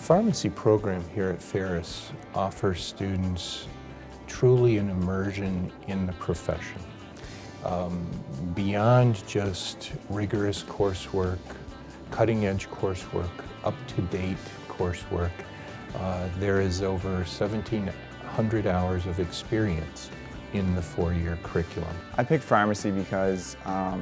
pharmacy program here at Ferris offers students truly an immersion in the profession. Beyond just rigorous coursework, cutting-edge coursework, up-to-date coursework, there is over 1,700 hours of experience in the four-year curriculum. I picked pharmacy because I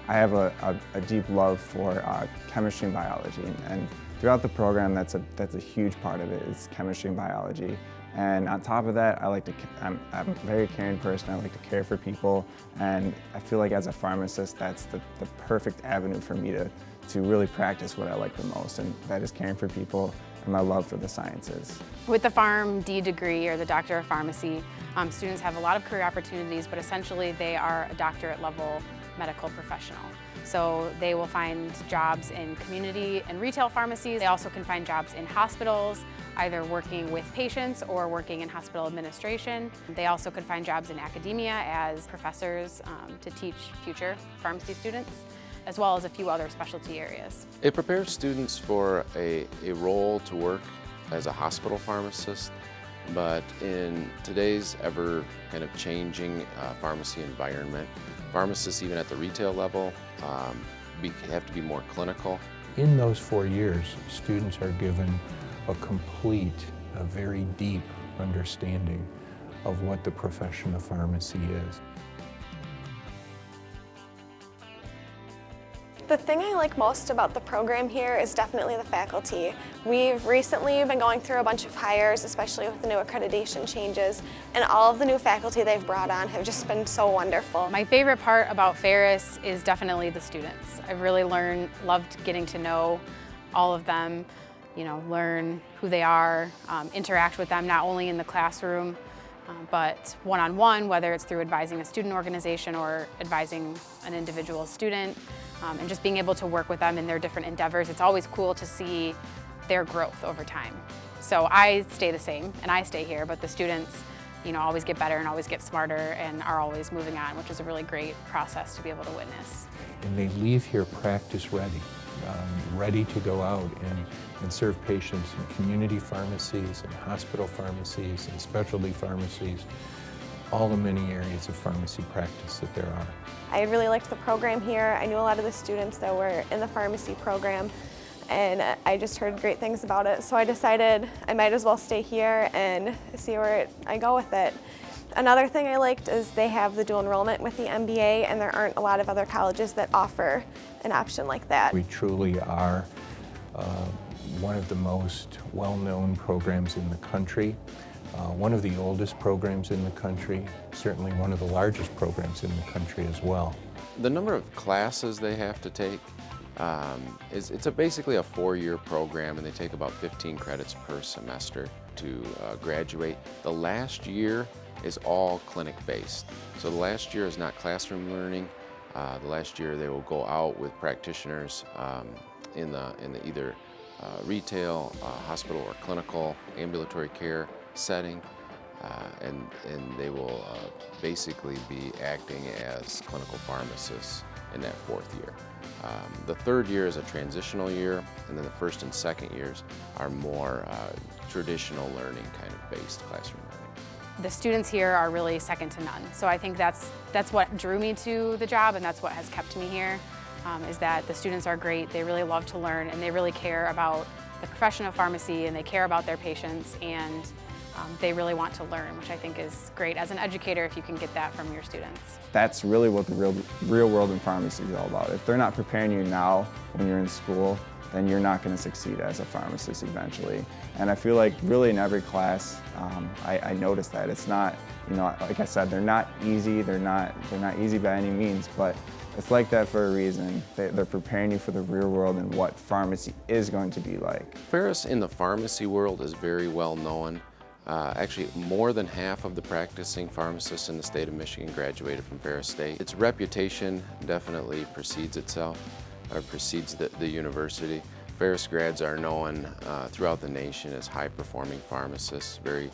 have a deep love for chemistry and biology, and throughout the program that's a huge part of it is chemistry and biology. And on top of that, I'm a very caring person. I like to care for people, and I feel like as a pharmacist, that's the perfect avenue for me to really practice what I like the most, and that is caring for people and my love for the sciences. With the Pharm-D degree, or the Doctor of Pharmacy, students have a lot of career opportunities, but essentially they are a doctorate level medical professional. So they will find jobs in community and retail pharmacies. They also can find jobs in hospitals, either working with patients or working in hospital administration. They also could find jobs in academia as professors to teach future pharmacy students, as well as a few other specialty areas. It prepares students for a role to work as a hospital pharmacist, but in today's ever kind of changing pharmacy environment, pharmacists, even at the retail level, have to be more clinical. In those 4 years, students are given a complete, a very deep understanding of what the profession of pharmacy is. The thing I like most about the program here is definitely the faculty. We've recently been going through a bunch of hires, especially with the new accreditation changes, and all of the new faculty they've brought on have just been so wonderful. My favorite part about Ferris is definitely the students. I've really loved getting to know all of them, learn who they are, interact with them not only in the classroom, but one-on-one, whether it's through advising a student organization or advising an individual student, and just being able to work with them in their different endeavors. It's always cool to see their growth over time. So I stay the same and I stay here, but the students always get better and always get smarter and are always moving on, which is a really great process to be able to witness. And they leave here practice ready, ready to go out and serve patients in community pharmacies and hospital pharmacies and specialty pharmacies, all the many areas of pharmacy practice that there are. I really liked the program here. I knew a lot of the students that were in the pharmacy program, and I just heard great things about it. So I decided I might as well stay here and see where I go with it. Another thing I liked is they have the dual enrollment with the MBA, and there aren't a lot of other colleges that offer an option like that. We truly are one of the most well-known programs in the country, one of the oldest programs in the country, certainly one of the largest programs in the country as well. The number of classes they have to take it's basically a 4-year program, and they take about 15 credits per semester to graduate. The last year is all clinic-based. So the last year is not classroom learning. The last year they will go out with practitioners in the either retail, hospital, or clinical ambulatory care setting, and they will basically be acting as clinical pharmacists in that 4th year. The 3rd year is a transitional year, and then the 1st and 2nd years are more traditional learning kind of based classroom learning. The students here are really second to none, so I think that's what drew me to the job, and that's what has kept me here, is that the students are great. They really love to learn, and they really care about the profession of pharmacy, and they care about their patients, and they really want to learn, which I think is great as an educator if you can get that from your students. That's really what the real world in pharmacy is all about. If they're not preparing you now when you're in school, then you're not going to succeed as a pharmacist eventually. And I feel like really in every class, I noticed that. It's not, like I said, they're not easy. They're not easy by any means, but it's like that for a reason. They're preparing you for the real world and what pharmacy is going to be like. Ferris in the pharmacy world is very well known. Actually, more than half of the practicing pharmacists in the state of Michigan graduated from Ferris State. Its reputation definitely precedes itself, or precedes the university. Ferris grads are known throughout the nation as high-performing pharmacists, very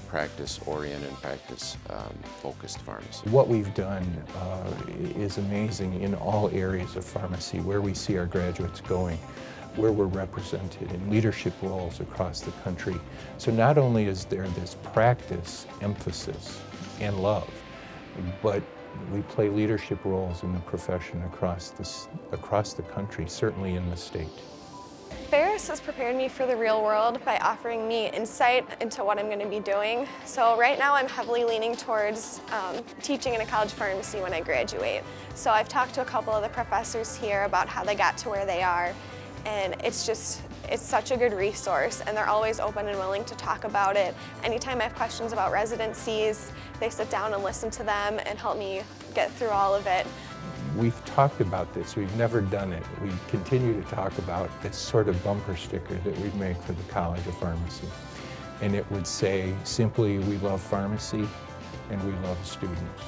practice-oriented, practice-focused pharmacists. What we've done is amazing in all areas of pharmacy, where we see our graduates going. where we're represented in leadership roles across the country. So not only is there this practice, emphasis, and love, but we play leadership roles in the profession across the country, certainly in the state. Ferris has prepared me for the real world by offering me insight into what I'm going to be doing. So right now I'm heavily leaning towards teaching in a college pharmacy when I graduate. So I've talked to a couple of the professors here about how they got to where they are, and it's such a good resource, and they're always open and willing to talk about it. Anytime I have questions about residencies, they sit down and listen to them and help me get through all of it. We've talked about this, we've never done it. We continue to talk about this sort of bumper sticker that we'd make for the College of Pharmacy. And it would say simply, we love pharmacy and we love students.